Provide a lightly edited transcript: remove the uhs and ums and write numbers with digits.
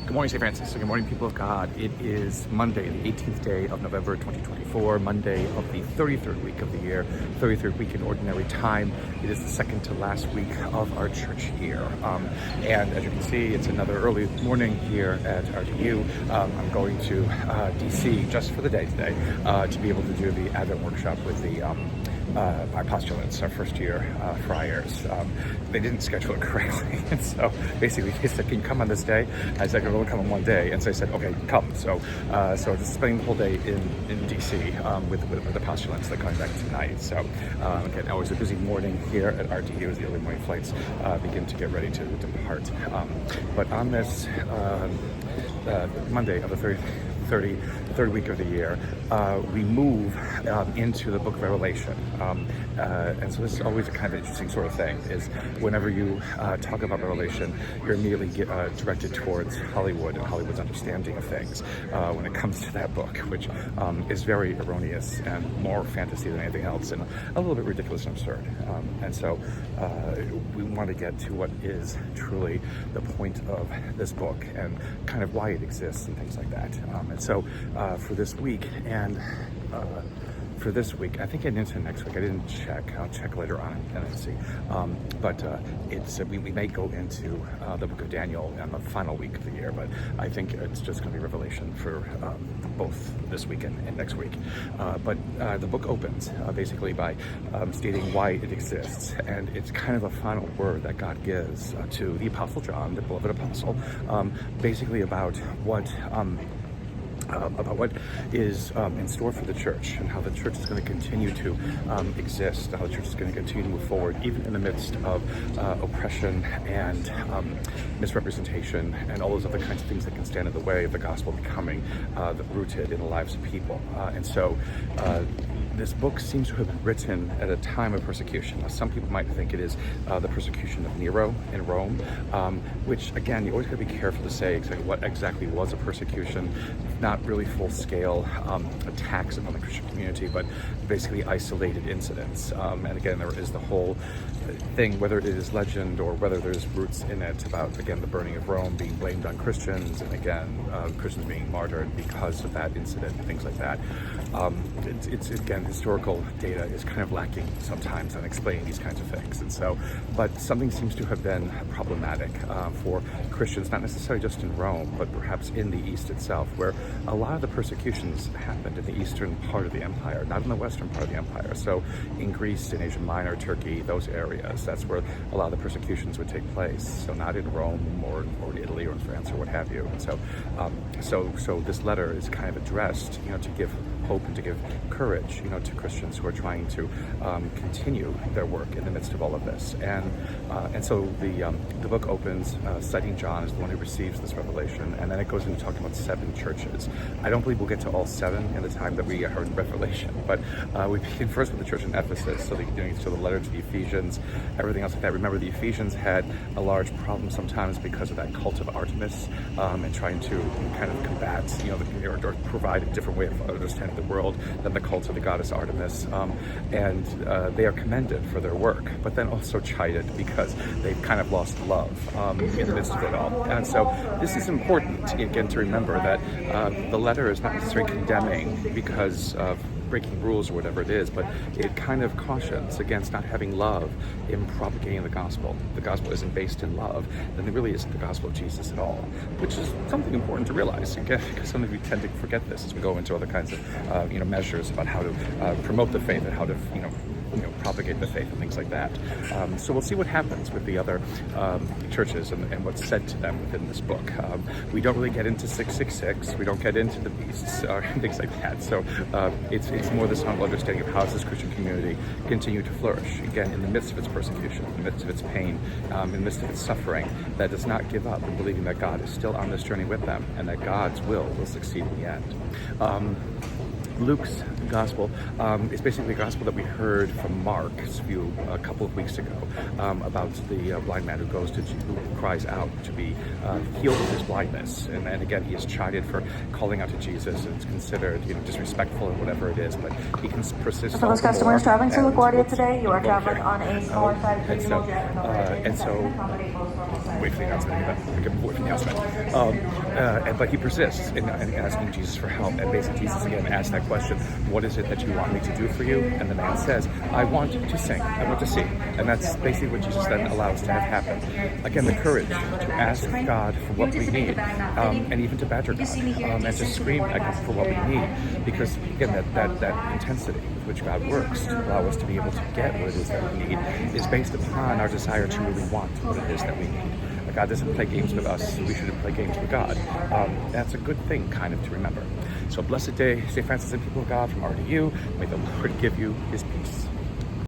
Good morning, St. Francis. Good morning, people of God. It is Monday, the 18th day of November 2024, Monday of the 33rd week of the year, 33rd week in Ordinary Time. It is the second to last week of our church year. And as you can see, it's another early morning here at RDU. I'm going to DC just for the day today to be able to do the Advent workshop with the our postulants, our first year friars. They didn't schedule it correctly, and so basically they said, "Can you come on this day?" I said, "I can only come on one day," and so I said, "Okay, come." So just spending the whole day in DC with the postulants. They're coming back tonight. So again, always a busy morning here at RDU as the early morning flights begin to get ready to depart. But on this Monday of the 33rd week of the year, we move into the book of Revelation. And so this is always a kind of interesting sort of thing, is whenever you talk about Revelation, you're immediately directed towards Hollywood and Hollywood's understanding of things when it comes to that book, which is very erroneous and more fantasy than anything else and a little bit ridiculous and absurd. And so we want to get to what is truly the point of this book and kind of why it exists and things like that. And so for this week I think getting into next week, I didn't check. I'll check later on and see. But we may go into the book of Daniel on the final week of the year, but I think it's just going to be Revelation for both this week and next week. But the book opens basically by stating why it exists, and it's kind of a final word that God gives to the Apostle John, the beloved apostle, basically about what is in store for the church and how the church is going to continue to exist, how the church is going to continue to move forward, even in the midst of oppression and misrepresentation and all those other kinds of things that can stand in the way of the gospel becoming rooted in the lives of people. And so this book seems to have been written at a time of persecution. Now, some people might think it is the persecution of Nero in Rome, which, again, you always got to be careful to say what exactly was a persecution. Not really full-scale attacks upon the Christian community, but basically isolated incidents. And again, there is the whole thing, whether it is legend or whether there's roots in it, about, again, the burning of Rome being blamed on Christians, and again, Christians being martyred because of that incident and things like that. It's again, historical data is kind of lacking sometimes on explaining these kinds of things. And so, but something seems to have been problematic for Christians, not necessarily just in Rome, but perhaps in the East itself, where a lot of the persecutions happened in the eastern part of the empire, not in the western part of the empire. So in Greece, in Asia Minor, Turkey, those areas, that's where a lot of the persecutions would take place. So not in Rome or Italy or in France or what have you. And so, so this letter is kind of addressed, to give hope and to give courage, to Christians who are trying to continue their work in the midst of all of this. And so the book opens citing John as the one who receives this revelation, and then it goes into talking about 7 churches. I don't believe we'll get to all 7 in the time that we are in Revelation, but we begin first with the church in Ephesus, so the letter to the Ephesians, everything else like that. Remember, the Ephesians had a large problem sometimes because of that cult of Artemis, and trying to kind of combat, or provide a different way of understanding the world than the cult of the goddess Artemis. And they are commended for their work, but then also chided because they've kind of lost love in the midst of it all. And so this is important, again, to remember that the letter is not necessarily condemning because of breaking rules or whatever it is, but it kind of cautions against not having love in propagating the gospel. The gospel isn't based in love, then it really isn't the gospel of Jesus at all, which is something important to realize, again, because some of you tend to forget this as we go into other kinds of measures about how to promote the faith and how to propagate the faith and things like that. So we'll see what happens with the other churches and what's said to them within this book. We don't really get into 666. We don't get into the beasts or things like that. So it's more this humble understanding of how does this Christian community continue to flourish, again, in the midst of its persecution, in the midst of its pain, in the midst of its suffering, that does not give up, and believing that God is still on this journey with them and that God's will succeed in the end. Luke's gospel is basically the gospel that we heard from Mark's view a couple of weeks ago about the blind man who cries out to be healed of his blindness, and again he is chided for calling out to Jesus, and it's considered disrespectful and whatever it is, but he can persist. For those customers traveling to LaGuardia today, you are traveling on a smaller side and so wait for the announcement. But he persists in asking Jesus for help. And basically Jesus again asks that question, what is it that you want me to do for you? And the man says, I want to sing, I want to sing. And that's basically what Jesus then allows to have happen. Again, the courage to ask God for what we need, and even to badger God, and to scream at God for what we need. Because again, that intensity with which God works to allow us to be able to get what it is that we need is based upon our desire to really want what it is that we need. God doesn't play games with us. We shouldn't play games with God. That's a good thing kind of to remember. So blessed day, St. Francis and people of God from RDU. May the Lord give you his peace.